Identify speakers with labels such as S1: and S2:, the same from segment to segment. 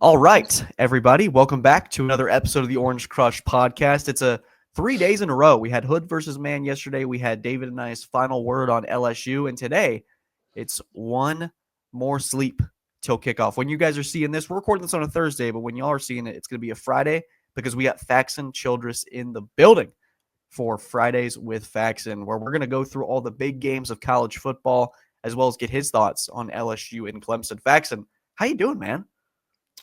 S1: All right, everybody, welcome back to another episode of the Orange Crush podcast. It's 3 days in a row. We had Hood versus Man yesterday. We had David and I's final word on LSU, and today it's one more sleep till kickoff. When you guys are seeing this, we're recording this on a Thursday, but when y'all are seeing it, it's going to be a Friday because we got Faxon, Childress in the building for Fridays with Faxon, where we're going to go through all the big games of college football as well as get his thoughts on LSU and Clemson. Faxon, how you doing, man?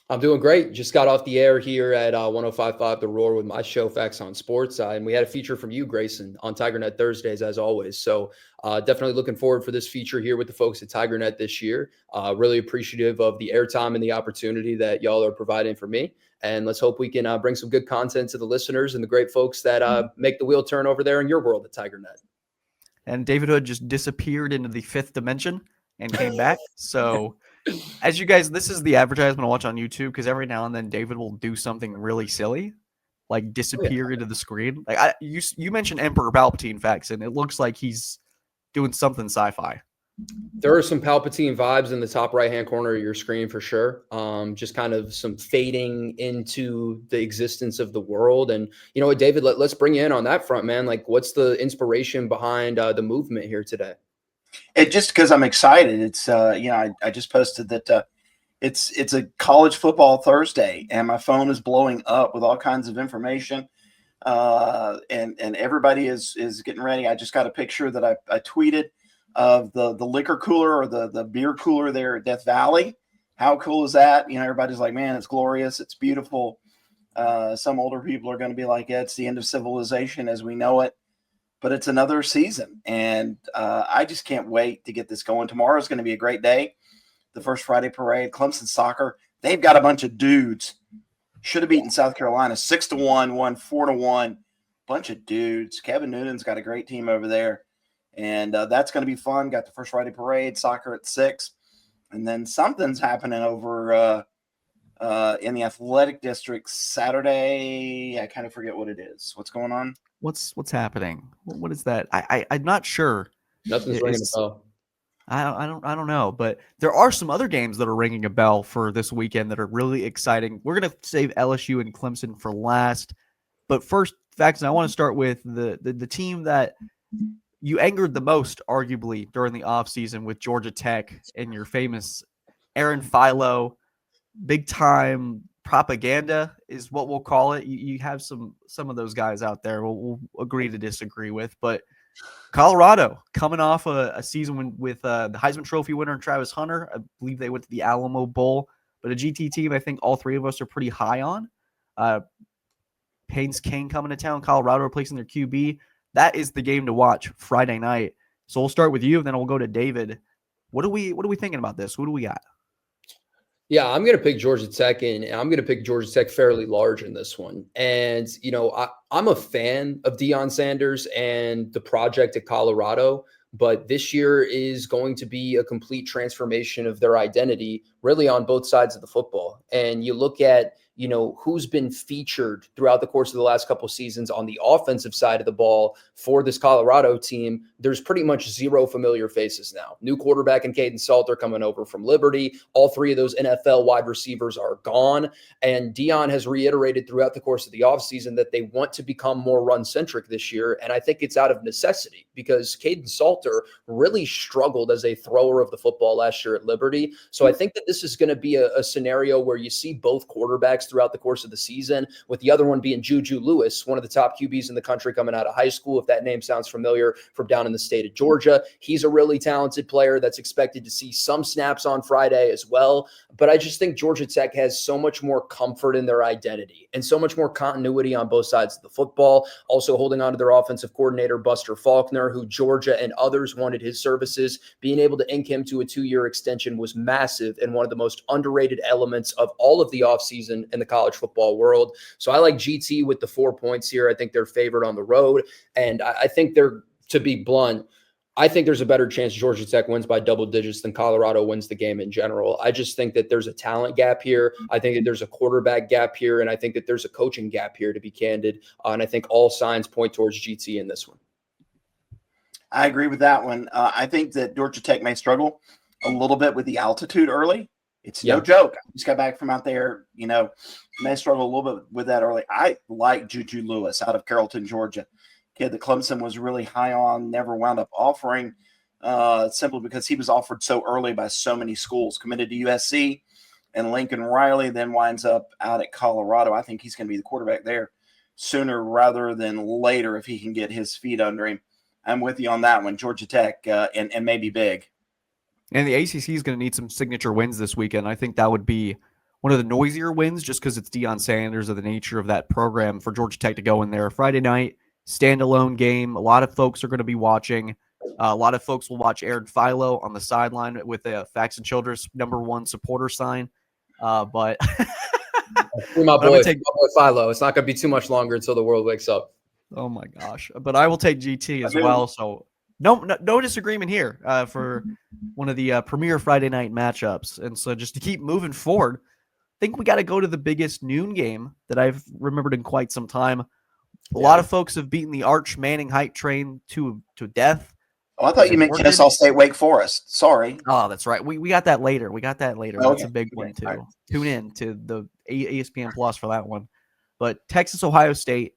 S2: I'm doing great. Just got off the air here at 105.5 The Roar with my show, Clemson Sports. And we had a feature from you, Grayson, on TigerNet Thursdays, as always. So definitely looking forward for this feature here with the folks at TigerNet this year. Really appreciative of the airtime and the opportunity that y'all are providing for me. And let's hope we can bring some good content to the listeners and the great folks that make the wheel turn over there in your world at TigerNet.
S1: And David Hood just disappeared into the fifth dimension and came back. So as you guys, this is the advertisement I watch on YouTube because every now and then David will do something really silly, like disappear into the screen. Like you mentioned Emperor Palpatine facts, and it looks like he's doing something sci-fi.
S2: There are some Palpatine vibes in the top right-hand corner of your screen for sure. Just kind of some fading into the existence of the world. And you know what, David, let's bring you in on that front, man. Like, what's the inspiration behind the movement here today?
S3: It just because I'm excited. It's I just posted that it's a college football Thursday, and my phone is blowing up with all kinds of information, and everybody is getting ready. I just got a picture that I tweeted of the liquor cooler or the beer cooler there at Death Valley. How cool is that? You know, everybody's like, man, it's glorious, it's beautiful. Some older people are going to be like, yeah, it's the end of civilization as we know it. But it's another season, and I just can't wait to get this going. Tomorrow is going to be a great day. The first Friday parade, Clemson soccer. They've got a bunch of dudes. Should have beaten South Carolina 6-1, won 4-1. Bunch of dudes. Kevin Noonan's got a great team over there, and that's going to be fun. Got the first Friday parade, soccer at 6, and then something's happening over in the athletic district Saturday. I kind of forget what it is. What's going on?
S1: What's happening? What is that? I'm not sure.
S2: Nothing's ringing a bell.
S1: I don't know, but there are some other games that are ringing a bell for this weekend that are really exciting. We're gonna save LSU and Clemson for last, but first, Faxon, I want to start with the team that you angered the most, arguably, during the offseason with Georgia Tech and your famous Aaron Philo, big time propaganda is what we'll call it. You have some of those guys out there we'll agree to disagree with, but Colorado coming off a season with the Heisman Trophy winner Travis Hunter. I believe they went to the Alamo Bowl, but a GT team I think all three of us are pretty high on. Haynes King coming to town, Colorado replacing their QB. That is the game to watch Friday night. So we'll start with you, and then we'll go to David. What are we thinking about this? Who do we got?
S2: Yeah, I'm going to pick Georgia Tech, and I'm going to pick Georgia Tech fairly large in this one. And, you know, I'm a fan of Deion Sanders and the project at Colorado, but this year is going to be a complete transformation of their identity really on both sides of the football. And you look at, you know, who's been featured throughout the course of the last couple of seasons on the offensive side of the ball for this Colorado team. There's pretty much zero familiar faces now. New quarterback in Caden Salter coming over from Liberty. All three of those NFL wide receivers are gone. And Deion has reiterated throughout the course of the offseason that they want to become more run-centric this year. And I think it's out of necessity because Caden Salter really struggled as a thrower of the football last year at Liberty. So I think that this is going to be a scenario where you see both quarterbacks throughout the course of the season, with the other one being Juju Lewis, one of the top QBs in the country coming out of high school. If that name sounds familiar, from down in the state of Georgia, he's a really talented player that's expected to see some snaps on Friday as well. But I just think Georgia Tech has so much more comfort in their identity and so much more continuity on both sides of the football. Also holding on to their offensive coordinator, Buster Faulkner, who Georgia and others wanted his services. Being able to ink him to a 2-year extension was massive and one of the most underrated elements of all of the offseason in the college football world. So I like GT with the 4 points here. I think they're favored on the road. And I think they're, to be blunt, I think there's a better chance Georgia Tech wins by double digits than Colorado wins the game in general. I just think that there's a talent gap here. I think that there's a quarterback gap here. And I think that there's a coaching gap here, to be candid. And I think all signs point towards GT in this one.
S3: I agree with that one. I think that Georgia Tech may struggle a little bit with the altitude early. It's no joke. I just got back from out there. May struggle a little bit with that early. I like Juju Lewis out of Carrollton, Georgia. Kid that Clemson was really high on, never wound up offering, simply because he was offered so early by so many schools. Committed to USC, and Lincoln Riley then winds up out at Colorado. I think he's going to be the quarterback there sooner rather than later if he can get his feet under him. I'm with you on that one. Georgia Tech and maybe big.
S1: And the ACC is going to need some signature wins this weekend. I think that would be one of the noisier wins just because it's Deion Sanders of the nature of that program for Georgia Tech to go in there. Friday night, standalone game. A lot of folks are going to be watching. A lot of folks will watch Aaron Philo on the sideline with a Faxon Childress #1 supporter sign. But
S2: my boy Philo. It's not going to be too much longer until the world wakes up.
S1: Oh my gosh! But I will take GT as well. So no disagreement here for one of the premier Friday night matchups. And so just to keep moving forward, I think we got to go to the biggest noon game that I've remembered in quite some time. A lot of folks have beaten the Arch Manning hype train to death.
S3: Oh, I thought you meant Kennesaw State Wake Forest. Sorry.
S1: Oh, that's right. We got that later. That's
S3: Okay.
S1: a big one too. Right. Tune in to the ESPN Plus for that one. But Texas, Ohio State,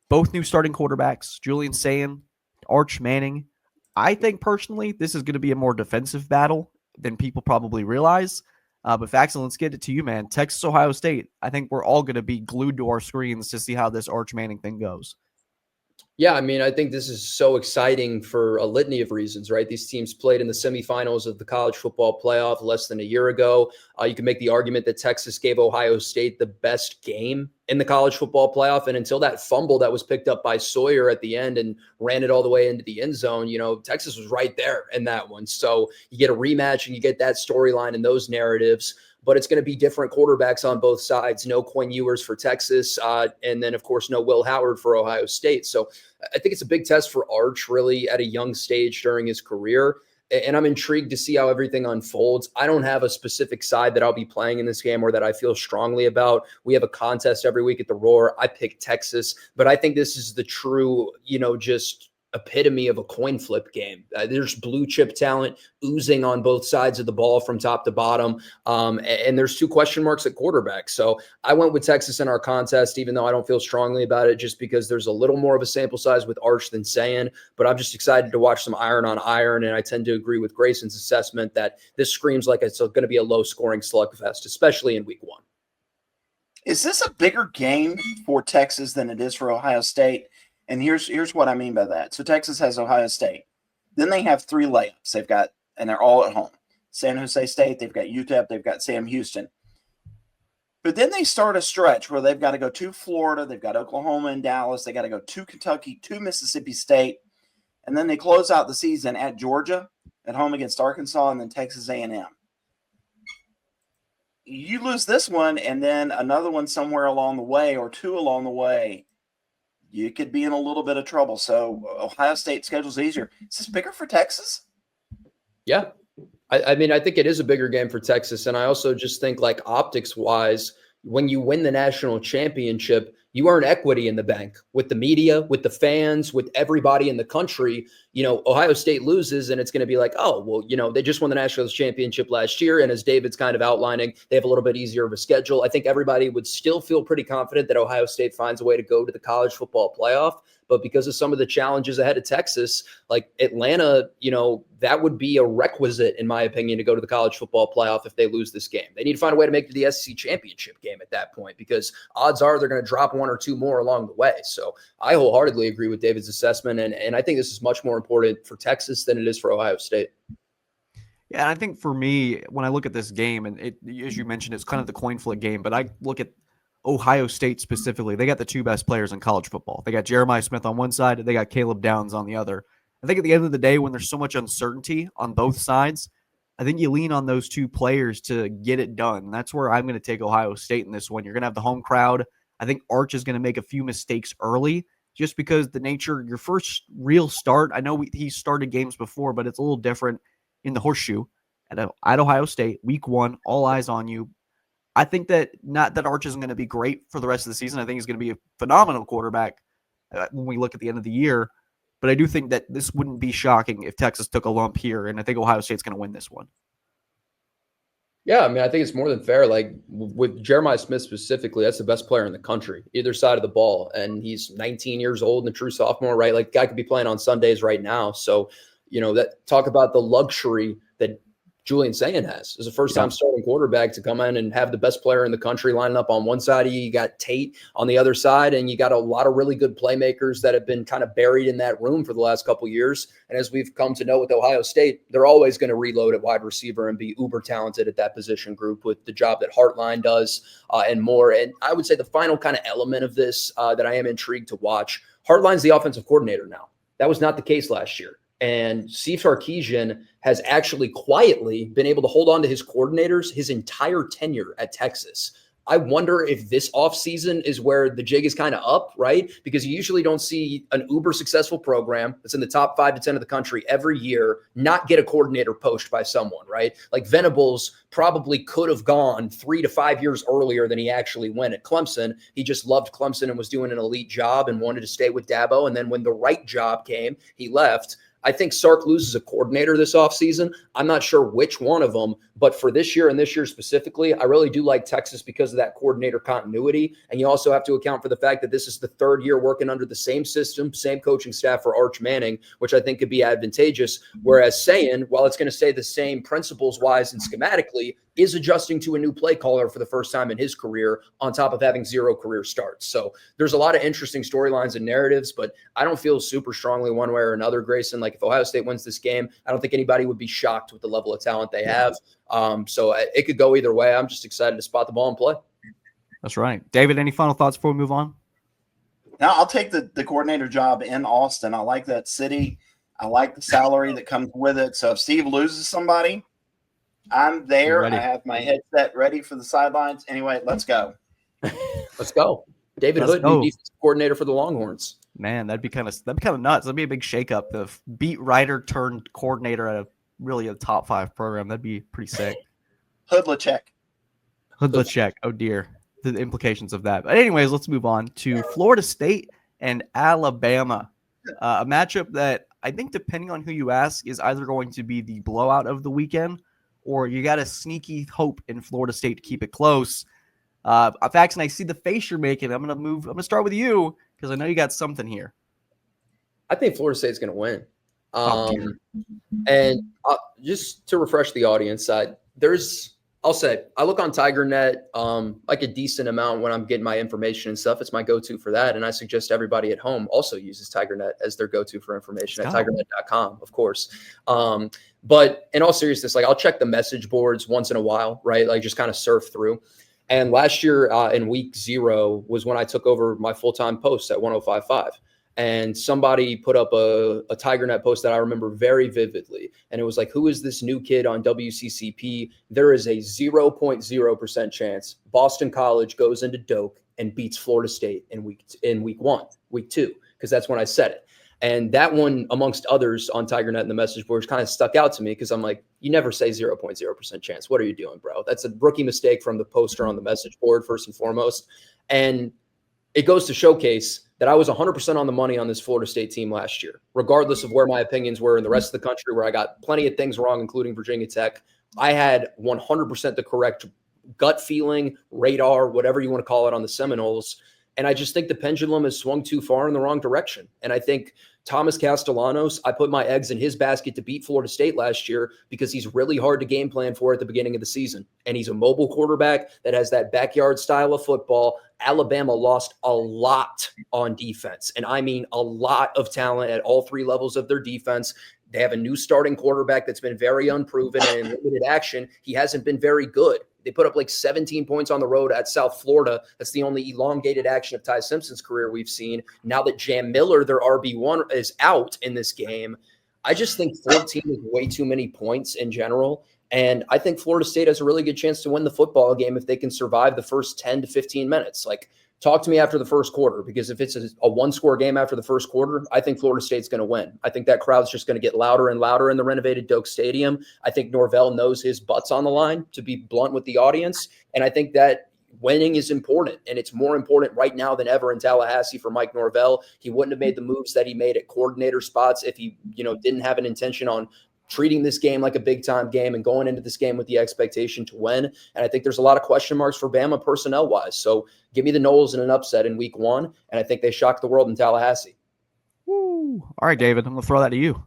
S1: both new starting quarterbacks, Julian Sayin, Arch Manning. I think personally this is going to be a more defensive battle than people probably realize. But Faxon, let's get it to you, man. Texas, Ohio State. I think we're all going to be glued to our screens to see how this Arch Manning thing goes.
S2: Yeah, I mean, I think this is so exciting for a litany of reasons, right? These teams played in the semifinals of the college football playoff less than a year ago. You can make the argument that Texas gave Ohio State the best game in the college football playoff. And until that fumble that was picked up by Sawyer at the end and ran it all the way into the end zone, Texas was right there in that one. So you get a rematch and you get that storyline and those narratives. But it's going to be different quarterbacks on both sides. No Quinn Ewers for Texas, and then, of course, no Will Howard for Ohio State. So I think it's a big test for Arch, really, at a young stage during his career. And I'm intrigued to see how everything unfolds. I don't have a specific side that I'll be playing in this game or that I feel strongly about. We have a contest every week at the Roar. I pick Texas, but I think this is the true, just epitome of a coin flip game. There's blue chip talent oozing on both sides of the ball from top to bottom. And there's 2 question marks at quarterback. So I went with Texas in our contest, even though I don't feel strongly about it, just because there's a little more of a sample size with Arch than Sayin. But I'm just excited to watch some iron on iron. And I tend to agree with Grayson's assessment that this screams like it's going to be a low scoring slugfest, especially in week 1.
S3: Is this a bigger game for Texas than it is for Ohio State? And here's what I mean by that. So Texas has Ohio State. Then they have 3 layups. And they're all at home. San Jose State, they've got UTEP, they've got Sam Houston. But then they start a stretch where they've got to go to Florida, they've got Oklahoma and Dallas, they got to go to Kentucky, to Mississippi State, and then they close out the season at Georgia, at home against Arkansas, and then Texas A&M. You lose this one, and then another one somewhere along the way, or 2 along the way, you could be in a little bit of trouble. So Ohio State schedule's easier. Is this bigger for Texas?
S2: Yeah. I mean, I think it is a bigger game for Texas. And I also just think, like, optics wise, when you win the national championship, you earn equity in the bank with the media, with the fans, with everybody in the country. Ohio State loses and it's going to be like, oh, well, they just won the national championship last year. And as David's kind of outlining, they have a little bit easier of a schedule. I think everybody would still feel pretty confident that Ohio State finds a way to go to the college football playoff. But because of some of the challenges ahead of Texas, like Atlanta, that would be a requisite, in my opinion, to go to the college football playoff if they lose this game. They need to find a way to make it to the SEC championship game at that point, because odds are they're going to drop 1 or 2 more along the way. So I wholeheartedly agree with David's assessment. And I think this is much more important for Texas than it is for Ohio State.
S1: Yeah, and I think for me, when I look at this game, and as you mentioned, it's kind of the coin flip game, but I look at Ohio State specifically. They got the 2 best players in college football. They got Jeremiah Smith on one side, and they got Caleb Downs on the other. I think at the end of the day, when there's so much uncertainty on both sides, I think you lean on those 2 players to get it done. And that's where I'm going to take Ohio State in this one. You're going to have the home crowd. I think Arch is going to make a few mistakes early just because the nature, your first real start, I know he started games before, but it's a little different in the horseshoe at Ohio State, week 1, all eyes on you. I think that not that Arch isn't going to be great for the rest of the season. I think he's going to be a phenomenal quarterback when we look at the end of the year. But I do think that this wouldn't be shocking if Texas took a lump here, and I think Ohio State's going to win this one.
S2: Yeah, I mean, I think it's more than fair. Like with Jeremiah Smith specifically, that's the best player in the country, either side of the ball. And he's 19 years old and a true sophomore, right? Like, guy could be playing on Sundays right now. So, that talk about the luxury that Julian Sayin has as a first-time starting quarterback to come in and have the best player in the country lining up on one side of you. You got Tate on the other side, and you got a lot of really good playmakers that have been kind of buried in that room for the last couple of years. And as we've come to know with Ohio State, they're always going to reload at wide receiver and be uber talented at that position group with the job that Hartline does and more. And I would say the final kind of element of this that I am intrigued to watch, Hartline's the offensive coordinator now. That was not the case last year. And Steve Sarkisian has actually quietly been able to hold on to his coordinators his entire tenure at Texas. I wonder if this offseason is where the jig is kind of up, right? Because you usually don't see an uber successful program that's in the top 5 to 10 of the country every year not get a coordinator poached by someone, right? Like Venables probably could have gone 3 to 5 years earlier than he actually went at Clemson. He just loved Clemson and was doing an elite job and wanted to stay with Dabo. And then when the right job came, he left. I think Sark loses a coordinator this offseason. I'm not sure which one of them, but for this year and this year specifically, I really do like Texas because of that coordinator continuity. And you also have to account for the fact that this is the third year working under the same system, same coaching staff for Arch Manning, which I think could be advantageous. Whereas Sayin, while it's going to stay the same principles-wise and schematically, is adjusting to a new play caller for the first time in his career on top of having 0 career starts. So there's a lot of interesting storylines and narratives, but I don't feel super strongly one way or another, Grayson. Like if Ohio State wins this game, I don't think anybody would be shocked with the level of talent they have. So it could go either way. I'm just excited to spot the ball and play.
S1: That's right. David, any final thoughts before we move on?
S3: Now I'll take the coordinator job in Austin. I like that city. I like the salary that comes with it. So if Steve loses somebody, I'm there. I have my headset ready for the sidelines. Anyway, let's go.
S2: Let's go. David Hood, new defensive coordinator for the Longhorns.
S1: Man, that'd be kind of nuts. That'd be a big shakeup. The beat writer turned coordinator at a top 5 program. That'd be pretty sick.
S3: Hoodlachek.
S1: Oh dear, the implications of that. But anyways, let's move on to Florida State and Alabama, a matchup that I think, depending on who you ask, is either going to be the blowout of the weekend, or you got a sneaky hope in Florida State to keep it close. Faxon, I see the face you're making. I'm going to start with you because I know you got something here.
S2: I think Florida State's going to win. And just to refresh the audience, I'll say I look on TigerNet like a decent amount when I'm getting my information and stuff. It's my go-to for that. And I suggest everybody at home also uses TigerNet as their go-to for information at tigernet.com, of course. But in all seriousness, like I'll check the message boards once in a while, right? Like just kind of surf through. And last year in week 0 was when I took over my full-time post at 105.5. And somebody put up a TigerNet post that I remember very vividly. And it was like, who is this new kid on WCCP? There is a 0.0% chance Boston College goes into Doak and beats Florida State in week 2, because that's when I said it. And that one, amongst others on TigerNet and the message boards, kind of stuck out to me because I'm like, you never say 0.0% chance. What are you doing, bro? That's a rookie mistake from the poster on the message board, first and foremost. And it goes to showcase that I was 100% on the money on this Florida State team last year, regardless of where my opinions were in the rest of the country, where I got plenty of things wrong, including Virginia Tech. I had 100% the correct gut feeling, radar, whatever you want to call it, on the Seminoles. And I just think the pendulum has swung too far in the wrong direction. And I think Thomas Castellanos, I put my eggs in his basket to beat Florida State last year because he's really hard to game plan for at the beginning of the season. And he's a mobile quarterback that has that backyard style of football. Alabama lost a lot on defense. And I mean a lot of talent at all 3 levels of their defense. They have a new starting quarterback that's been very unproven, and in limited action, he hasn't been very good. They put up like 17 points on the road at South Florida. That's the only elongated action of Ty Simpson's career we've seen. Now that Jam Miller, their RB1, is out in this game, I just think 14 is way too many points in general. And I think Florida State has a really good chance to win the football game if they can survive the first 10 to 15 minutes. Like, talk to me after the first quarter, because if it's a one-score game after the first quarter, I think Florida State's going to win. I think that crowd's just going to get louder and louder in the renovated Doak Stadium. I think Norvell knows his butt's on the line, to be blunt with the audience. And I think that winning is important, and it's more important right now than ever in Tallahassee for Mike Norvell. He wouldn't have made the moves that he made at coordinator spots if he, didn't have an intention on treating this game like a big-time game and going into this game with the expectation to win. And I think there's a lot of question marks for Bama personnel-wise. So give me the Noles in an upset in week 1, and I think they shocked the world in Tallahassee.
S1: Woo. All right, David, I'm going to throw that to you.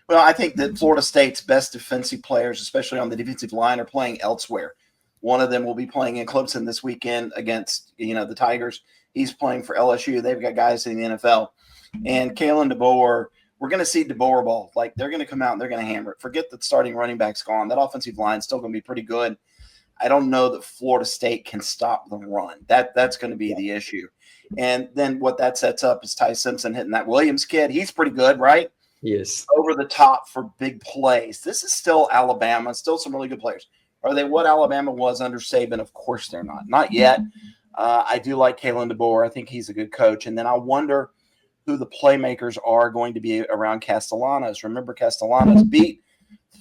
S3: Well, I think that Florida State's best defensive players, especially on the defensive line, are playing elsewhere. One of them will be playing in Clemson this weekend against, the Tigers. He's playing for LSU. They've got guys in the NFL. And Kalen DeBoer, we're going to see DeBoer ball. Like, they're going to come out and they're going to hammer it. Forget that starting running back's gone. That offensive line's still going to be pretty good. I don't know that Florida State can stop the run. That's going to be the issue. And then what that sets up is Ty Simpson hitting that Williams kid. He's pretty good, right?
S2: Yes.
S3: Over the top for big plays. This is still Alabama, still some really good players. Are they what Alabama was under Saban? Of course they're not. Not yet. I do like Kalen DeBoer. I think he's a good coach. And then I wonder who the playmakers are going to be around Castellanos. Remember, Castellanos beat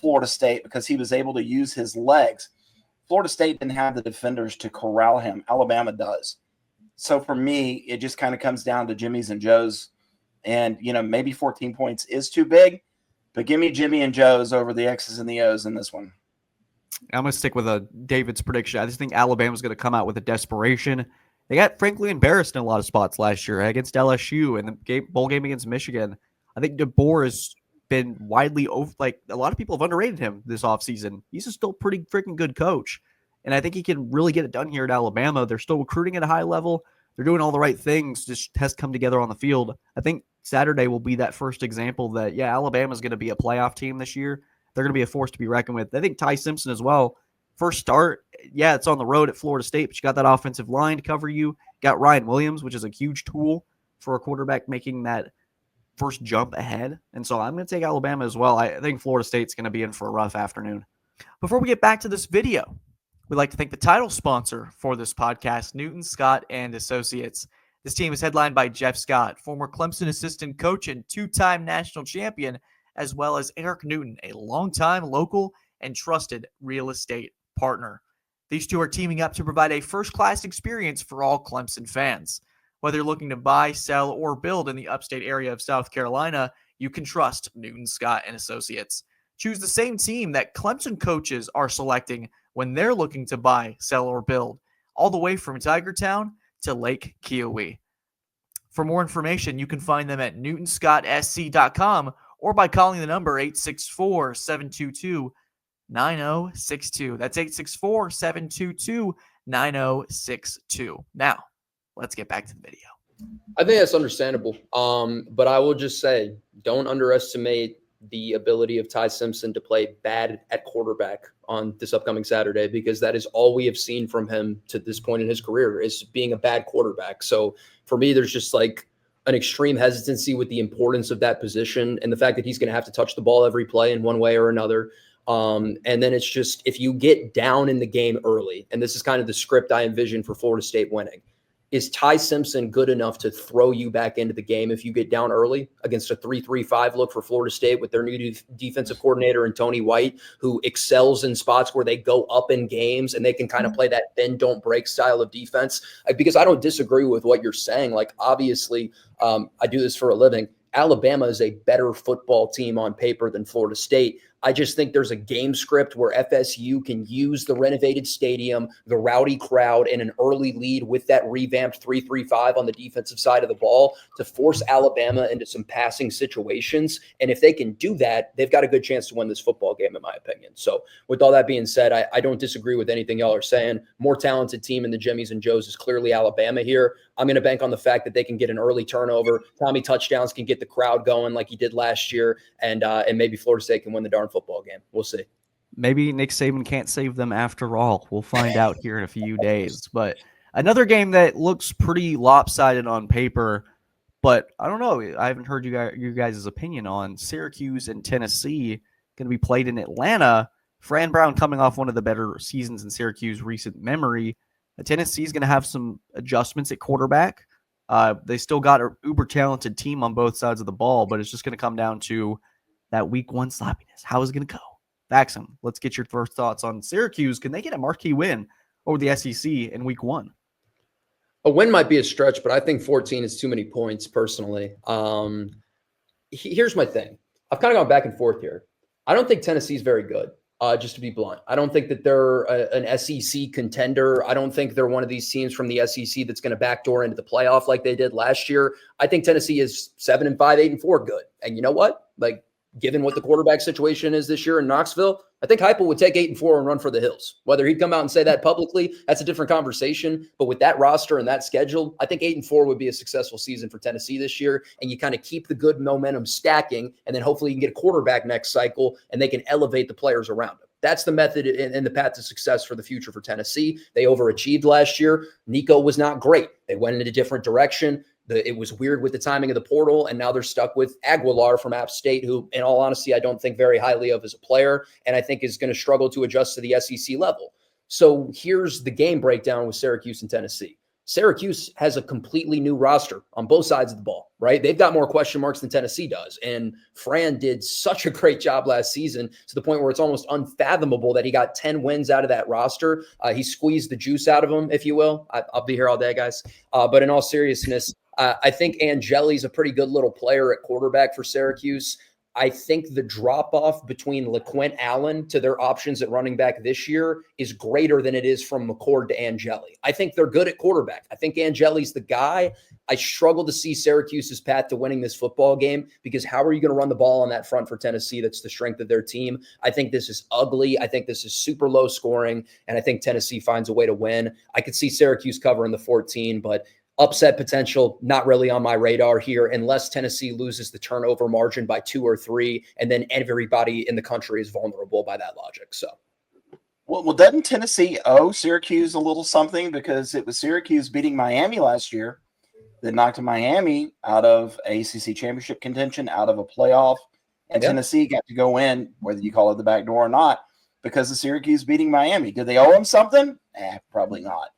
S3: Florida State because he was able to use his legs. Florida State didn't have the defenders to corral him. Alabama does. So for me, it just kind of comes down to Jimmy's and Joe's. And, maybe 14 points is too big, but give me Jimmy and Joe's over the X's and the O's in this one.
S1: I'm going to stick with David's prediction. I just think Alabama's going to come out with a desperation. They got, frankly, embarrassed in a lot of spots last year against LSU and the bowl game against Michigan. I think DeBoer has been widely over. Like, a lot of people have underrated him this offseason. He's a still pretty freaking good coach, and I think he can really get it done here at Alabama. They're still recruiting at a high level. They're doing all the right things. Just has come together on the field. I think Saturday will be that first example that, Alabama's going to be a playoff team this year. They're going to be a force to be reckoned with. I think Ty Simpson as well. First start, it's on the road at Florida State, but you got that offensive line to cover you. Got Ryan Williams, which is a huge tool for a quarterback making that first jump ahead. And so I'm going to take Alabama as well. I think Florida State's going to be in for a rough afternoon. Before we get back to this video, we'd like to thank the title sponsor for this podcast, Newton, Scott, and Associates. This team is headlined by Jeff Scott, former Clemson assistant coach and two-time national champion, as well as Eric Newton, a longtime local and trusted real estate partner. These two are teaming up to provide a first-class experience for all Clemson fans. Whether you're looking to buy, sell, or build in the upstate area of South Carolina, you can trust Newton, Scott, and Associates. Choose the same team that Clemson coaches are selecting when they're looking to buy, sell, or build, all the way from Tigertown to Lake Kiowee. For more information, you can find them at newtonscottsc.com or by calling the number 864-722-9062. That's 864-722-9062. Now, let's get back to the video.
S2: I think that's understandable. But I will just say, don't underestimate the ability of Ty Simpson to play bad at quarterback on this upcoming Saturday, because that is all we have seen from him to this point in his career, is being a bad quarterback. So for me, there's just like an extreme hesitancy with the importance of that position and the fact that he's going to have to touch the ball every play in one way or another. And then it's just, if you get down in the game early, and this is kind of the script I envision for Florida State winning, is Ty Simpson good enough to throw you back into the game if you get down early against a 3-3-5 look for Florida State with their new defensive coordinator and Tony White, who excels in spots where they go up in games and they can kind of play that bend, don't break style of defense? Because I don't disagree with what you're saying. Like, obviously, I do this for a living. Alabama is a better football team on paper than Florida State. I just think there's a game script where FSU can use the renovated stadium, the rowdy crowd, and an early lead with that revamped 3-3-5 on the defensive side of the ball to force Alabama into some passing situations. And if they can do that, they've got a good chance to win this football game, in my opinion. So with all that being said, I don't disagree with anything y'all are saying. More talented team in the Jimmies and Joes is clearly Alabama here. I'm going to bank on the fact that they can get an early turnover. Tommy touchdowns can get the crowd going like he did last year, and maybe Florida State can win the darn football game. We'll see.
S1: Maybe Nick Saban can't save them after all. We'll find out here in a few days. But another game that looks pretty lopsided on paper, but I don't know. I haven't heard you guys' opinion on Syracuse and Tennessee going to be played in Atlanta. Fran Brown coming off one of the better seasons in Syracuse recent memory. Tennessee is going to have some adjustments at quarterback. They still got an uber talented team on both sides of the ball, but it's just going to come down to that week one sloppiness. How is it going to go? Faxon, let's get your first thoughts on Syracuse. Can they get a marquee win over the SEC in week one?
S2: A win might be a stretch, but I think 14 is too many points personally. Here's my thing. I've kind of gone back and forth here. I don't think Tennessee's very good. Just to be blunt, I don't think that they're an SEC contender. I don't think they're one of these teams from the SEC that's going to backdoor into the playoff like they did last year. I think Tennessee is 7-5, 8-4 good. And you know what? Like, given what the quarterback situation is this year in Knoxville, I think Heupel would take 8-4 and run for the hills. Whether he'd come out and say that publicly, that's a different conversation. But with that roster and that schedule, I think 8-4 would be a successful season for Tennessee this year. And you kind of keep the good momentum stacking, and then hopefully you can get a quarterback next cycle and they can elevate the players around him. That's the method and the path to success for the future for Tennessee. They overachieved last year. Nico was not great. They went in a different direction. It was weird with the timing of the portal, and now they're stuck with Aguilar from App State, who, in all honesty, I don't think very highly of as a player, and I think is going to struggle to adjust to the SEC level. So here's the game breakdown with Syracuse and Tennessee. Syracuse has a completely new roster on both sides of the ball, right? They've got more question marks than Tennessee does. And Fran did such a great job last season to the point where it's almost unfathomable that he got 10 wins out of that roster. He squeezed the juice out of them, if you will. I'll be here all day, guys. But in all seriousness, I think Angeli's a pretty good little player at quarterback for Syracuse. I think the drop-off between LeQuint Allin to their options at running back this year is greater than it is from McCord to Angeli. I think they're good at quarterback. I think Angeli's the guy. I struggle to see Syracuse's path to winning this football game because how are you going to run the ball on that front for Tennessee? That's the strength of their team. I think this is ugly. I think this is super low scoring, and I think Tennessee finds a way to win. I could see Syracuse covering the 14, but upset potential, not really on my radar here, unless Tennessee loses the turnover margin by 2 or 3, and then everybody in the country is vulnerable by that logic. So,
S3: well, doesn't Tennessee owe Syracuse a little something? Because it was Syracuse beating Miami last year that knocked Miami out of ACC championship contention, out of a playoff, and Tennessee got to go in, whether you call it the back door or not, because of Syracuse beating Miami. Did they owe them something? Probably not.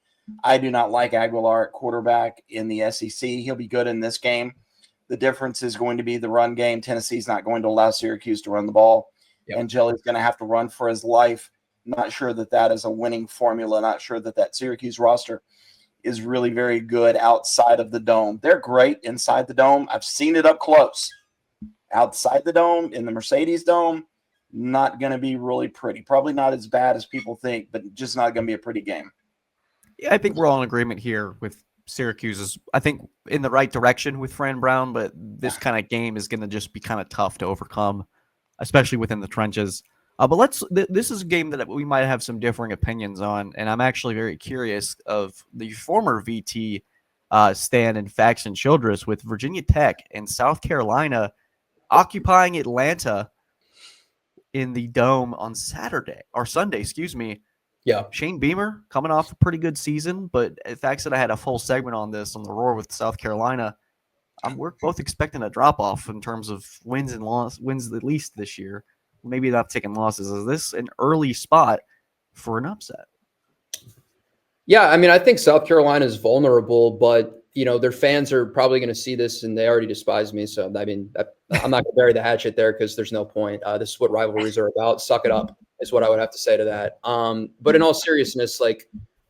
S3: I do not like Aguilar at quarterback in the SEC. He'll be good in this game. The difference is going to be the run game. Tennessee's not going to allow Syracuse to run the ball. Yep. Angeli's going to have to run for his life. Not sure that is a winning formula. Not sure that Syracuse roster is really very good outside of the dome. They're great inside the dome. I've seen it up close. Outside the dome, in the Mercedes Dome, not going to be really pretty. Probably not as bad as people think, but just not going to be a pretty game.
S1: Yeah, I think we're all in agreement here with Syracuse is, I think, in the right direction with Fran Brown, but this kind of game is going to just be kind of tough to overcome, especially within the trenches. But this is a game that we might have some differing opinions on, and I'm actually very curious of the former VT Stan and Faxon Childress with Virginia Tech and South Carolina occupying Atlanta in the Dome on Sunday,
S2: Yeah.
S1: Shane Beamer coming off a pretty good season, but in fact, I had a full segment on this on the Roar with South Carolina. We're both expecting a drop off in terms of wins at least this year. Maybe not taking losses. Is this an early spot for an upset?
S2: Yeah, I mean, I think South Carolina is vulnerable, but their fans are probably going to see this and they already despise me. So I mean, I'm not going to bury the hatchet there because there's no point. This is what rivalries are about. Suck it up is what I would have to say to that. But in all seriousness, like,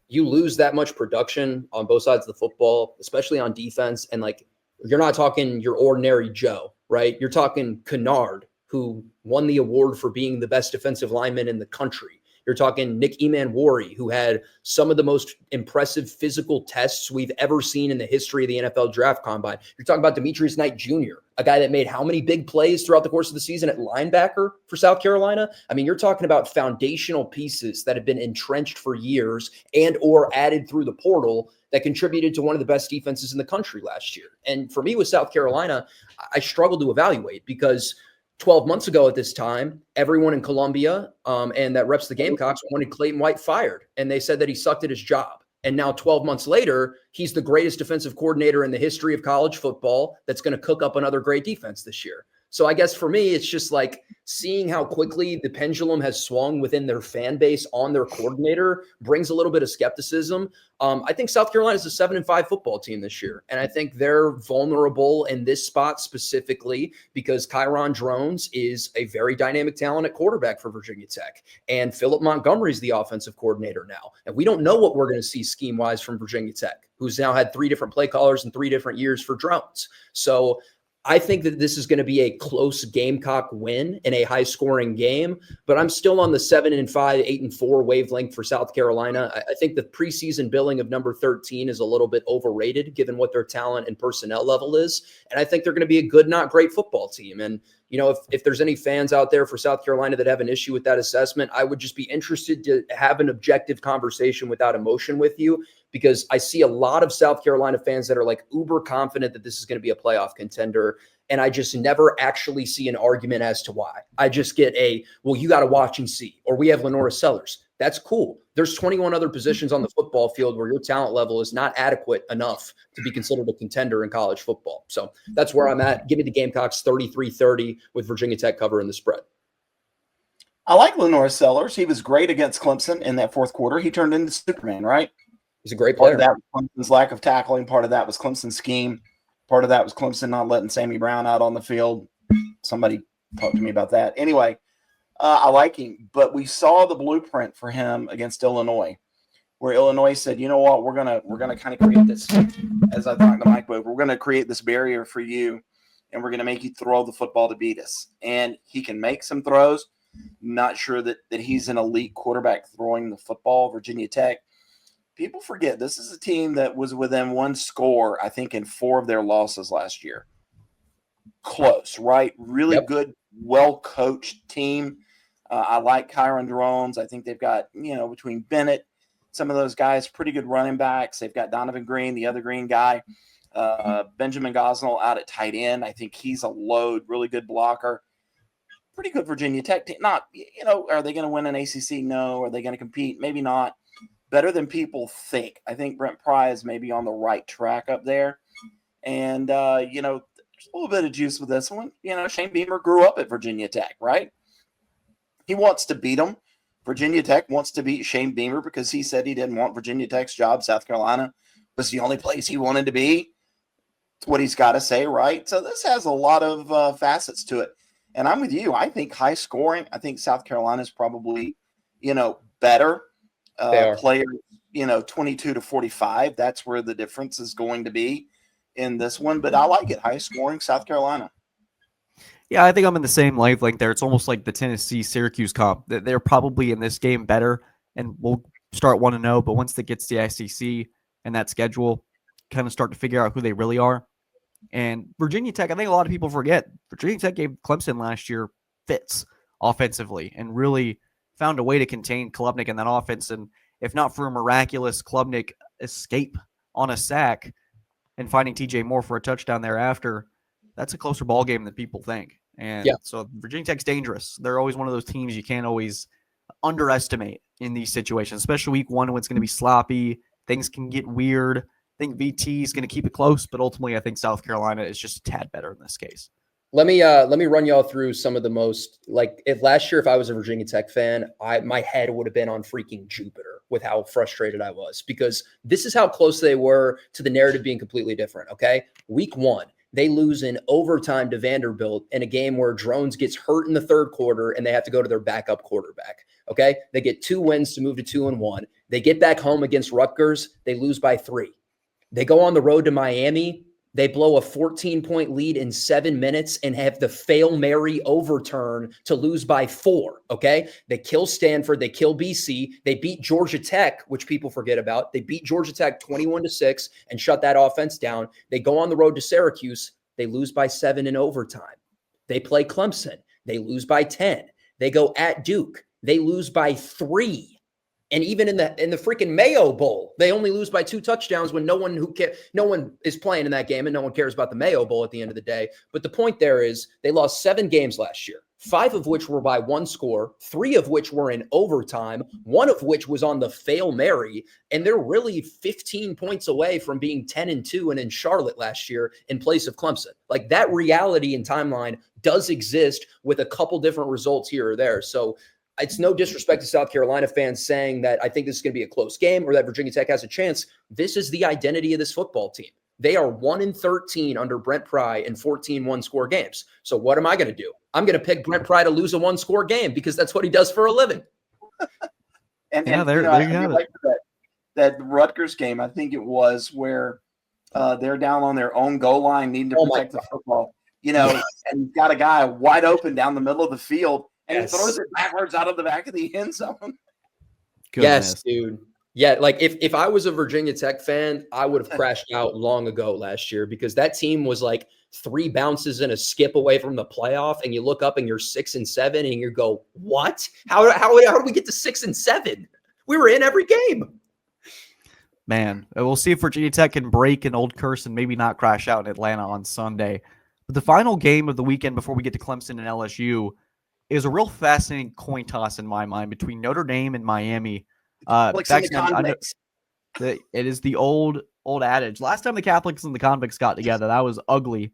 S2: you lose that much production on both sides of the football, especially on defense. And like, you're not talking your ordinary Joe, right? You're talking Kennard, who won the award for being the best defensive lineman in the country. You're talking Nick Emanwari, who had some of the most impressive physical tests we've ever seen in the history of the NFL draft combine. You're talking about Demetrius Knight Jr., a guy that made how many big plays throughout the course of the season at linebacker for South Carolina? I mean, you're talking about foundational pieces that have been entrenched for years and or added through the portal that contributed to one of the best defenses in the country last year. And for me with South Carolina, I struggle to evaluate because 12 months ago at this time, everyone in Columbia and that reps the Gamecocks wanted Clayton White fired. And they said that he sucked at his job. And now 12 months later, he's the greatest defensive coordinator in the history of college football that's going to cook up another great defense this year. So I guess for me, it's just like seeing how quickly the pendulum has swung within their fan base on their coordinator brings a little bit of skepticism. I think South Carolina is a 7-5 football team this year. And I think they're vulnerable in this spot specifically because Kyron Drones is a very dynamic talent at quarterback for Virginia Tech. And Philip Montgomery is the offensive coordinator now. And we don't know what we're going to see scheme-wise from Virginia Tech, who's now had 3 different play callers in 3 different years for Drones. So I think that this is going to be a close Gamecock win in a high-scoring game, but I'm still on the 7-5, 8-4 wavelength for South Carolina. I think the preseason billing of number 13 is a little bit overrated given what their talent and personnel level is, and I think they're going to be a good, not great football team. And if there's any fans out there for South Carolina that have an issue with that assessment, I would just be interested to have an objective conversation without emotion with you, because I see a lot of South Carolina fans that are like uber confident that this is going to be a playoff contender. And I just never actually see an argument as to why. I just get well, you got to watch and see, or we have Lenora Sellers. That's cool. There's 21 other positions on the football field where your talent level is not adequate enough to be considered a contender in college football. So that's where I'm at. Give me the Gamecocks 33-30 with Virginia Tech covering the spread.
S3: I like Lenora Sellers. He was great against Clemson in that fourth quarter. He turned into Superman, right?
S2: He's a great player.
S3: Part of that was Clemson's lack of tackling. Part of that was Clemson's scheme. Part of that was Clemson not letting Sammy Brown out on the field. Somebody talked to me about that. Anyway, I like him, but we saw the blueprint for him against Illinois, where Illinois said, "You know what? We're gonna kind of create this." As I talked to Mike over, we're gonna create this barrier for you, and we're gonna make you throw the football to beat us. And he can make some throws. Not sure that he's an elite quarterback throwing the football. Virginia Tech. People forget this is a team that was within one score, I think, in 4 of their losses last year. Close, right? Really good, well-coached team. I like Kyron Drones. I think they've got, between Bennett, some of those guys, pretty good running backs. They've got Donovan Green, the other Green guy. Benjamin Gosnell out at tight end. I think he's a load, really good blocker. Pretty good Virginia Tech team. Not, are they going to win an ACC? No. Are they going to compete? Maybe not. Better than people think. I think Brent Pry is maybe on the right track up there. And, there's a little bit of juice with this one. Shane Beamer grew up at Virginia Tech, right? He wants to beat them. Virginia Tech wants to beat Shane Beamer because he said he didn't want Virginia Tech's job. South Carolina was the only place he wanted to be. It's what he's got to say, right? So this has a lot of facets to it. And I'm with you. I think high scoring. I think South Carolina is probably, better. Players, 22 to 45. That's where the difference is going to be in this one. But I like it. High scoring, South Carolina.
S1: Yeah, I think I'm in the same wavelength there. It's almost like the Tennessee-Syracuse comp. They're probably in this game better, and we'll start 1-0. But once it gets to the SEC and that schedule, kind of start to figure out who they really are. And Virginia Tech, I think a lot of people forget, Virginia Tech gave Clemson last year fits offensively and really found a way to contain Klubnik in that offense. And if not for a miraculous Klubnik escape on a sack and finding TJ Moore for a touchdown thereafter, that's a closer ball game than people think. And so Virginia Tech's dangerous. They're always one of those teams you can't always underestimate in these situations, especially week 1 when it's going to be sloppy. Things can get weird. I think VT is going to keep it close, but ultimately I think South Carolina is just a tad better in this case.
S2: Let me run y'all through some of the most, if last year, if I was a Virginia Tech fan, my head would have been on freaking Jupiter with how frustrated I was, because this is how close they were to the narrative being completely different. Okay. Week 1, they lose in overtime to Vanderbilt in a game where Drones gets hurt in the third quarter and they have to go to their backup quarterback. Okay. They get 2 wins to move to 2-1. They get back home against Rutgers. They lose by 3. They go on the road to Miami. They blow a 14-point lead in 7 minutes and have the Fail Mary overturn to lose by 4, okay? They kill Stanford. They kill BC. They beat Georgia Tech, which people forget about. They beat Georgia Tech 21-6 and shut that offense down. They go on the road to Syracuse. They lose by 7 in overtime. They play Clemson. They lose by 10. They go at Duke. They lose by 3. And even in the freaking Mayo Bowl, they only lose by 2 touchdowns when no one is playing in that game and no one cares about the Mayo Bowl at the end of the day. But the point there is they lost 7 games last year, 5 of which were by 1 score, 3 of which were in overtime, 1 of which was on the Fail Mary, and they're really 15 points away from being 10-2 and in Charlotte last year in place of Clemson. Like, that reality and timeline does exist with a couple different results here or there. So it's no disrespect to South Carolina fans saying that I think this is going to be a close game or that Virginia Tech has a chance. This is the identity of this football team. They are 1-13 under Brent Pry in 14 one-score games. So what am I going to do? I'm going to pick Brent Pry to lose a 1-score game because that's what he does for a living.
S1: There you have it.
S3: That Rutgers game, I think it was, where they're down on their own goal line needing to protect the football. and you've got a guy wide open down the middle of the field, and
S2: Yes.
S3: he throws it backwards out of the back of the end zone.
S1: Goodness.
S2: Yes, dude. Yeah, like if I was a Virginia Tech fan, I would have crashed out long ago last year because that team was like 3 bounces and a skip away from the playoff, and you look up and you're 6-7, and you go, "What? How did we get to 6-7? We were in every game."
S1: Man, we'll see if Virginia Tech can break an old curse and maybe not crash out in Atlanta on Sunday. But the final game of the weekend before we get to Clemson and LSU is a real fascinating coin toss in my mind between Notre Dame and Miami. It is the old adage. Last time the Catholics and the convicts got together, that was ugly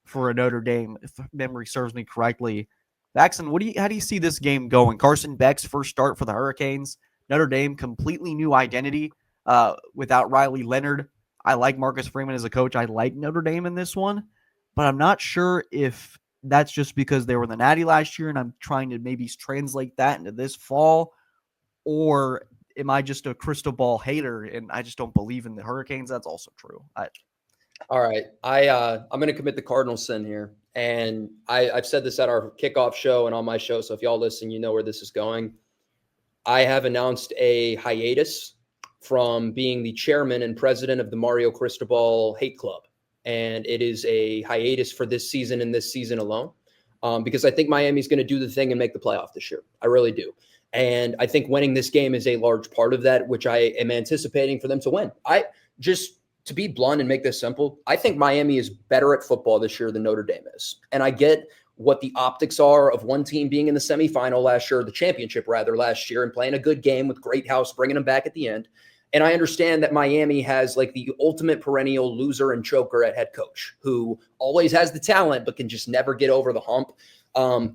S1: for a Notre Dame, if memory serves me correctly. Faxon, how do you see this game going? Carson Beck's first start for the Hurricanes. Notre Dame, completely new identity without Riley Leonard. I like Marcus Freeman as a coach. I like Notre Dame in this one, but I'm not sure if that's just because they were in the Natty last year and I'm trying to maybe translate that into this fall, or am I just a crystal ball hater and I just don't believe in the Hurricanes? That's also true.
S2: All right. I'm going to commit the cardinal sin here. And I've said this at our kickoff show and on my show. So if y'all listen, you know where this is going. I have announced a hiatus from being the chairman and president of the Mario Cristobal Hate Club. And it is a hiatus for this season and this season alone. Because I think Miami's going to do the thing and make the playoff this year. I really do. And I think winning this game is a large part of that, which I am anticipating for them to win. To be blunt and make this simple, I think Miami is better at football this year than Notre Dame is. And I get what the optics are of one team being in the semifinal last year, the championship rather last year, and playing a good game with Greathouse, bringing them back at the end. And I understand that Miami has like the ultimate perennial loser and choker at head coach who always has the talent but can just never get over the hump.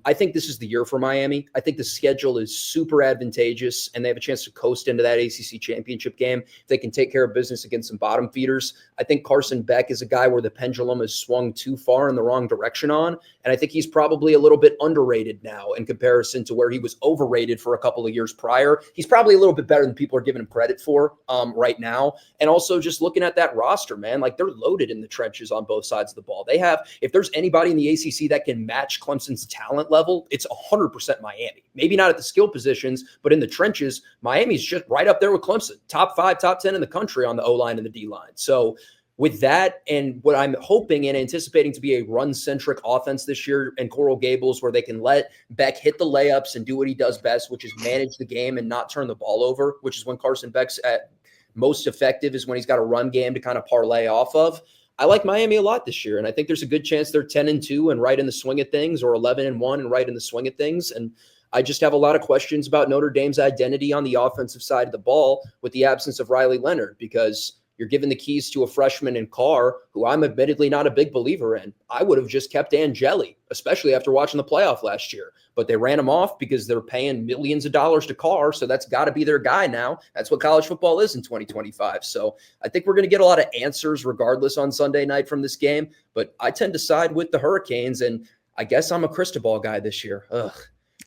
S2: I think this is the year for Miami. I think the schedule is super advantageous, and they have a chance to coast into that ACC championship game if they can take care of business against some bottom feeders. I think Carson Beck is a guy where the pendulum has swung too far in the wrong direction on, and I think he's probably a little bit underrated now in comparison to where he was overrated for a couple of years prior. He's probably a little bit better than people are giving him credit for right now. And also just looking at that roster, man, like they're loaded in the trenches on both sides of the ball. They have, if there's anybody in the ACC that can match Clemson's talent level, it's 100% Miami. Maybe not at the skill positions, but in the trenches, Miami's just right up there with Clemson. Top 5, top 10 in the country on the O-line and the D-line. So with that and what I'm hoping and anticipating to be a run-centric offense this year in Coral Gables where they can let Beck hit the layups and do what he does best, which is manage the game and not turn the ball over, which is when Carson Beck's at most effective is when he's got a run game to kind of parlay off of. I like Miami a lot this year, and I think there's a good chance they're 10-2 and right in the swing of things, or 11-1 and right in the swing of things. And I just have a lot of questions about Notre Dame's identity on the offensive side of the ball with the absence of Riley Leonard, because you're giving the keys to a freshman in Carr, who I'm admittedly not a big believer in. I would have just kept Angeli, especially after watching the playoff last year. But they ran him off because they're paying millions of dollars to Carr, so that's got to be their guy now. That's what college football is in 2025. So I think we're going to get a lot of answers regardless on Sunday night from this game. But I tend to side with the Hurricanes, and I guess I'm a Cristobal guy this year. Ugh.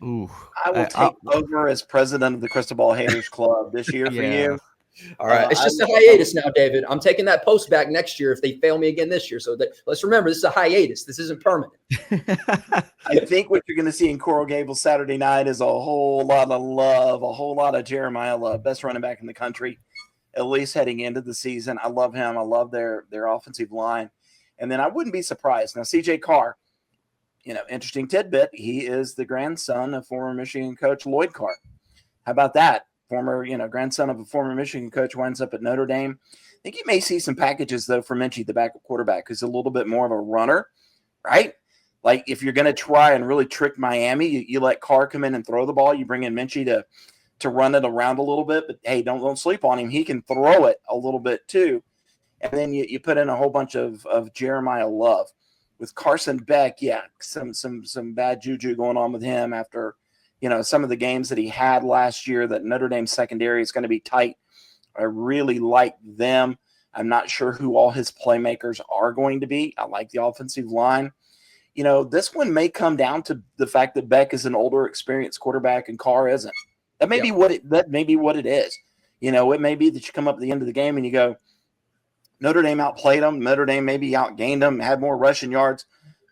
S1: Ooh,
S3: I will take over as president of the Cristobal Haters Club this year for you.
S2: All right. It's just a hiatus now, David. I'm taking that post back next year if they fail me again this year. So let's remember, this is a hiatus. This isn't permanent.
S3: I think what you're going to see in Coral Gables Saturday night is a whole lot of love, a whole lot of Jeremiah Love, best running back in the country, at least heading into the season. I love him. I love their offensive line. And then I wouldn't be surprised. Now, CJ Carr, interesting tidbit. He is the grandson of former Michigan coach Lloyd Carr. How about that? Former, grandson of a former Michigan coach winds up at Notre Dame. I think you may see some packages, though, for Minchie, the backup quarterback, who's a little bit more of a runner, right? Like, if you're going to try and really trick Miami, you let Carr come in and throw the ball. You bring in Minchie to run it around a little bit. But, hey, don't sleep on him. He can throw it a little bit, too. And then you put in a whole bunch of Jeremiah Love. With Carson Beck, yeah, some bad juju going on with him after – some of the games that he had last year. That Notre Dame secondary is going to be tight. I really like them. I'm not sure who all his playmakers are going to be. I like the offensive line. This one may come down to the fact that Beck is an older, experienced quarterback and Carr isn't. That may be what it is. It may be that you come up at the end of the game and you go, Notre Dame outplayed them. Notre Dame maybe outgained them, had more rushing yards.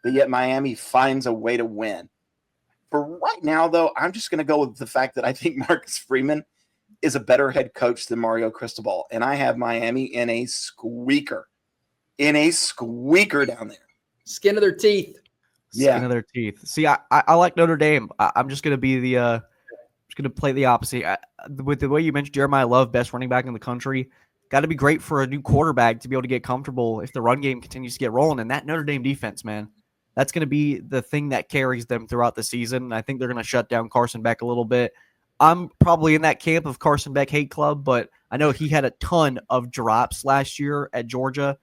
S3: but yet Miami finds a way to win. For right now, though, I'm just going to go with the fact that I think Marcus Freeman is a better head coach than Mario Cristobal, and I have Miami in a squeaker down there.
S2: Skin of their teeth.
S1: Skin of their teeth. See, I like Notre Dame. I'm just going to be just going to play the opposite. With the way you mentioned Jeremiah Love, best running back in the country, got to be great for a new quarterback to be able to get comfortable if the run game continues to get rolling. And that Notre Dame defense, man, that's going to be the thing that carries them throughout the season. I think they're going to shut down Carson Beck a little bit. I'm probably in that camp of Carson Beck hate club, but I know he had a ton of drops last year at Georgia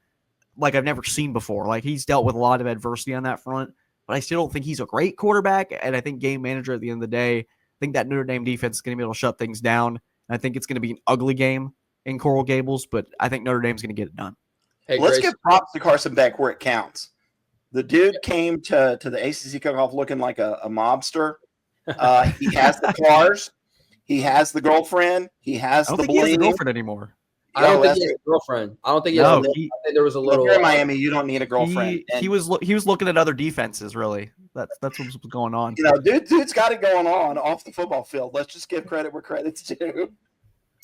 S1: like I've never seen before. Like, he's dealt with a lot of adversity on that front, but I still don't think he's a great quarterback. And I think game manager at the end of the day, I think that Notre Dame defense is going to be able to shut things down. And I think it's going to be an ugly game in Coral Gables, but I think Notre Dame's going to get it done.
S2: Hey,
S3: let's give props to Carson Beck where it counts. The dude came to the ACC kickoff looking like a mobster. He has the cars. He has the girlfriend. He has the
S1: he has a girlfriend anymore.
S2: I don't think he has a girlfriend. I don't think he has I think there was a little.
S3: You're in Miami, you don't need a girlfriend.
S1: He was looking at other defenses, really. That's what was going on.
S3: You know, dude's got it going on off the football field. Let's just give credit where credit's due.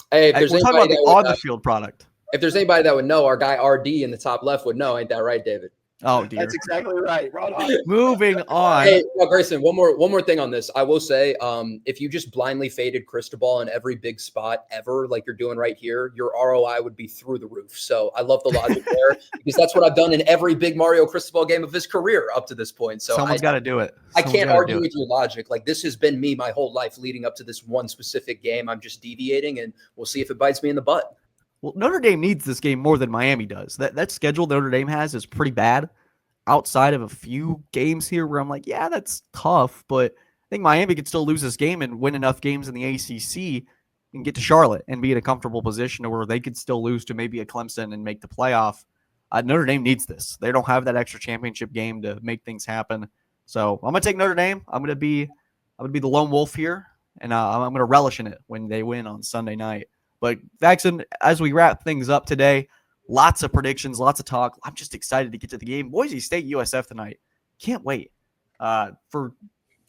S2: Hey, if
S1: we're talking about the on-the-field product.
S2: If there's anybody that would know, our guy RD in the top left would know. Ain't that right, David?
S1: Oh, dear.
S3: That's exactly right. Right on.
S1: Moving on.
S2: Hey, Grayson, one more thing on this. I will say, if you just blindly faded Cristobal in every big spot ever, like you're doing right here, your ROI would be through the roof. So I love the logic there because that's what I've done in every big Mario Cristobal game of his career up to this point. So
S1: someone's got to do it.
S2: I can't argue with your logic. Like, this has been me my whole life leading up to this one specific game. I'm just deviating, and we'll see if it bites me in the butt.
S1: Well, Notre Dame needs this game more than Miami does. That schedule Notre Dame has is pretty bad. Outside of a few games here where I'm like, yeah, that's tough, but I think Miami could still lose this game and win enough games in the ACC and get to Charlotte and be in a comfortable position where they could still lose to maybe a Clemson and make the playoff. Notre Dame needs this. They don't have that extra championship game to make things happen. So I'm going to take Notre Dame. I'm going to be the lone wolf here, and I'm going to relish in it when they win on Sunday night. But Faxon, as we wrap things up today, lots of predictions, lots of talk. I'm just excited to get to the game. Boise State, USF tonight. Can't wait for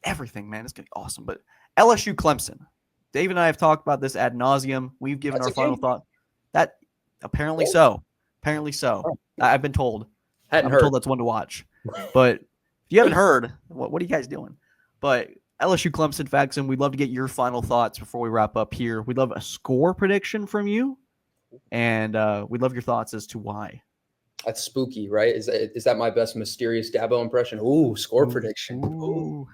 S1: everything, man. It's going to be awesome. But LSU, Clemson. Dave and I have talked about this ad nauseum. We've given our final thought. That apparently so. Apparently so. I've been told.
S2: I'm told
S1: that's one to watch. But if you haven't heard, what are you guys doing? But LSU, Clemson, Faxon, we'd love to get your final thoughts before we wrap up here. We'd love a score prediction from you. And we'd love your thoughts as to why.
S2: That's spooky, right? Is that my best mysterious Dabo impression? Ooh, score prediction. Ooh.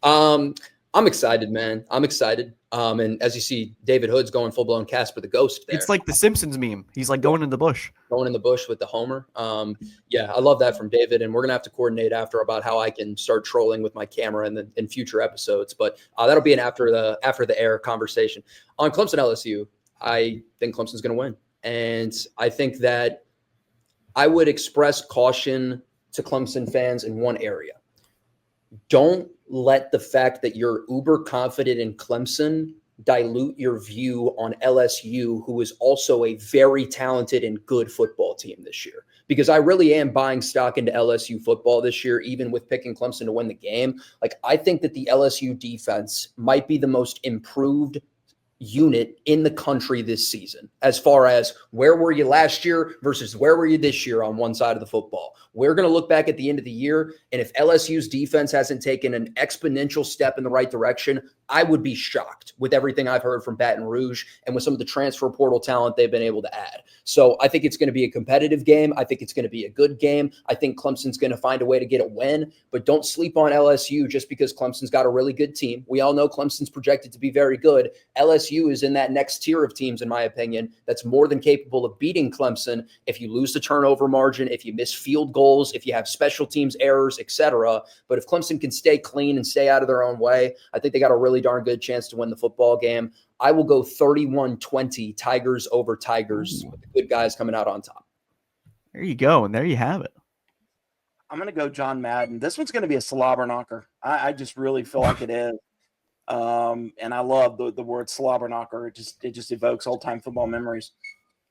S2: I'm excited, man. I'm excited. And as you see, David Hood's going full-blown Casper the Ghost there.
S1: It's like the Simpsons meme. He's like going in the bush.
S2: Going in the bush with the Homer. Yeah, I love that from David. And we're going to have to coordinate after about how I can start trolling with my camera in future episodes. But that'll be an after the air conversation. On Clemson LSU, I think Clemson's going to win. And I think that I would express caution to Clemson fans in one area. Don't let the fact that you're uber confident in Clemson dilute your view on LSU, who is also a very talented and good football team this year. Because I really am buying stock into LSU football this year, even with picking Clemson to win the game. Like, I think that the LSU defense might be the most improved unit in the country this season, as far as where were you last year versus where were you this year on one side of the football. We're going to look back at the end of the year, and if LSU's defense hasn't taken an exponential step in the right direction, I would be shocked with everything I've heard from Baton Rouge and with some of the transfer portal talent they've been able to add. So I think it's going to be a competitive game. I think it's going to be a good game. I think Clemson's going to find a way to get a win, but don't sleep on LSU just because Clemson's got a really good team. We all know Clemson's projected to be very good. LSU is in that next tier of teams, in my opinion, that's more than capable of beating Clemson if you lose the turnover margin, if you miss field goals, if you have special teams errors, etc. But if Clemson can stay clean and stay out of their own way, I think they got a really darn good chance to win the football game. I will go 31-20 Tigers over Tigers with the good guys coming out on top.
S1: There you go. And there you have it.
S3: I'm going to go John Madden. This one's going to be a slobber knocker. I just really feel like it is. And I love the word slobber knocker. It just evokes old time football memories.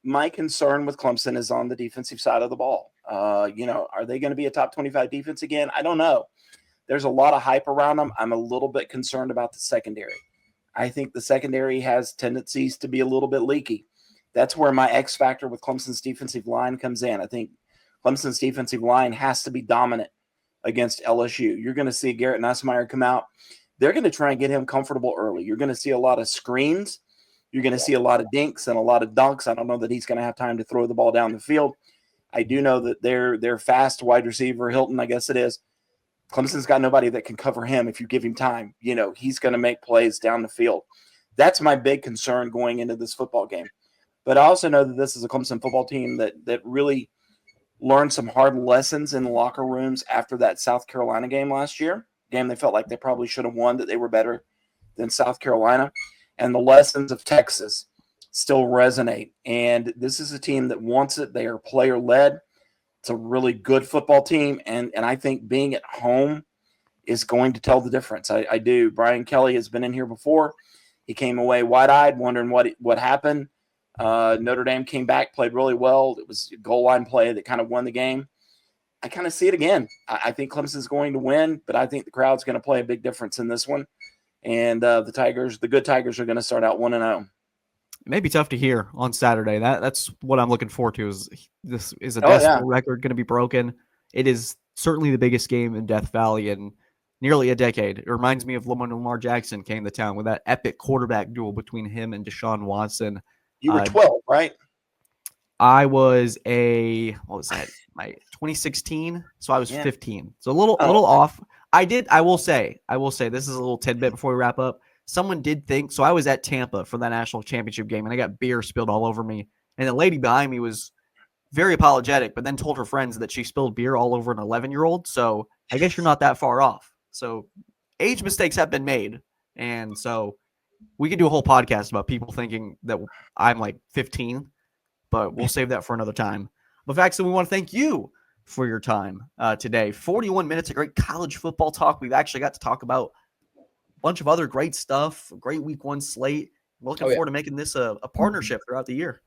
S3: My concern with Clemson is on the defensive side of the ball. Are they going to be a top 25 defense again? I don't know. There's a lot of hype around them. I'm a little bit concerned about the secondary. I think the secondary has tendencies to be a little bit leaky. That's where my X factor with Clemson's defensive line comes in. I think Clemson's defensive line has to be dominant against LSU. You're going to see Garrett Nussmeier come out. They're going to try and get him comfortable early. You're going to see a lot of screens. You're going to see a lot of dinks and a lot of dunks. I don't know that he's going to have time to throw the ball down the field. I do know that their fast wide receiver, Hilton, I guess it is, Clemson's got nobody that can cover him if you give him time. He's going to make plays down the field. That's my big concern going into this football game. But I also know that this is a Clemson football team that really learned some hard lessons in the locker rooms after that South Carolina game last year. Game they felt like they probably should have won, that they were better than South Carolina. And the lessons of Texas still resonate. And this is a team that wants it. They are player-led. It's a really good football team. And I think being at home is going to tell the difference. I do. Brian Kelly has been in here before. He came away wide-eyed, wondering what happened. Notre Dame came back, played really well. It was a goal line play that kind of won the game. I kind of see it again. I think Clemson's going to win, but I think the crowd's going to play a big difference in this one. And the good Tigers are going to start out 1-0.
S1: It may be tough to hear on Saturday. That's what I'm looking forward to. Is a decibel record going to be broken? It is certainly the biggest game in Death Valley in nearly a decade. It reminds me of when Lamar Jackson came to town with that epic quarterback duel between him and Deshaun Watson.
S3: You were 12, right?
S1: I was what was that? My 2016. So I was 15. So a little off. I will say this is a little tidbit before we wrap up. Someone did think, so I was at Tampa for that national championship game and I got beer spilled all over me. And the lady behind me was very apologetic, but then told her friends that she spilled beer all over an 11-year-old. So I guess you're not that far off. So age mistakes have been made. And so we could do a whole podcast about people thinking that I'm like 15, but we'll save that for another time. But Faxon, we want to thank you for your time today. 41 minutes of great college football talk. We've actually got to talk about a bunch of other great stuff, great week 1 slate. We're looking forward to making this a partnership throughout the year.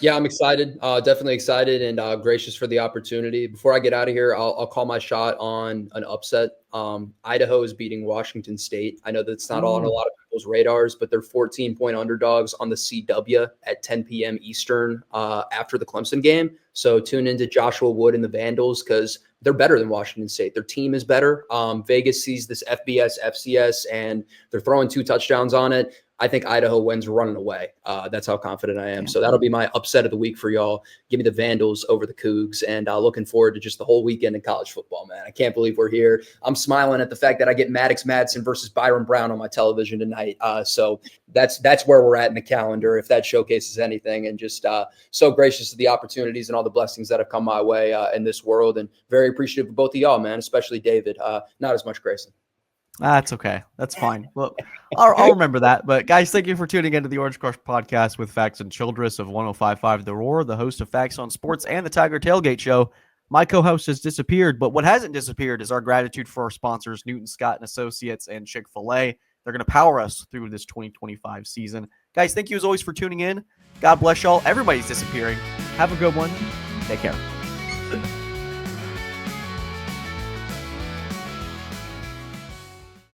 S2: Yeah, I'm excited. Definitely excited and gracious for the opportunity. Before I get out of here, I'll call my shot on an upset. Idaho is beating Washington State. I know that's not on a lot of people's radars, but they're 14-point underdogs on the CW at 10 p.m. Eastern after the Clemson game. So tune into Joshua Wood and the Vandals because they're better than Washington State. Their team is better. Vegas sees this FBS, FCS, and they're throwing 2 touchdowns on it. I think Idaho wins running away. That's how confident I am. So that'll be my upset of the week for y'all. Give me the Vandals over the Cougs, and looking forward to just the whole weekend in college football, man. I can't believe we're here. I'm smiling at the fact that I get Maddox Madsen versus Byron Brown on my television tonight. So that's where we're at in the calendar, if that showcases anything. And just so gracious of the opportunities and all the blessings that have come my way in this world, and very appreciative of both of y'all, man, especially David. Not as much Grayson.
S1: That's okay. That's fine. Well, I'll remember that. But guys, thank you for tuning into the Orange Crush podcast with Faxon Childress of 105.5 The Roar, the host of Faxon Sports and the Tiger Tailgate Show. My co-host has disappeared, but what hasn't disappeared is our gratitude for our sponsors, Newton Scott and Associates and Chick-fil-A. They're going to power us through this 2025 season. Guys, thank you as always for tuning in. God bless y'all. Everybody's disappearing. Have a good one. Take care.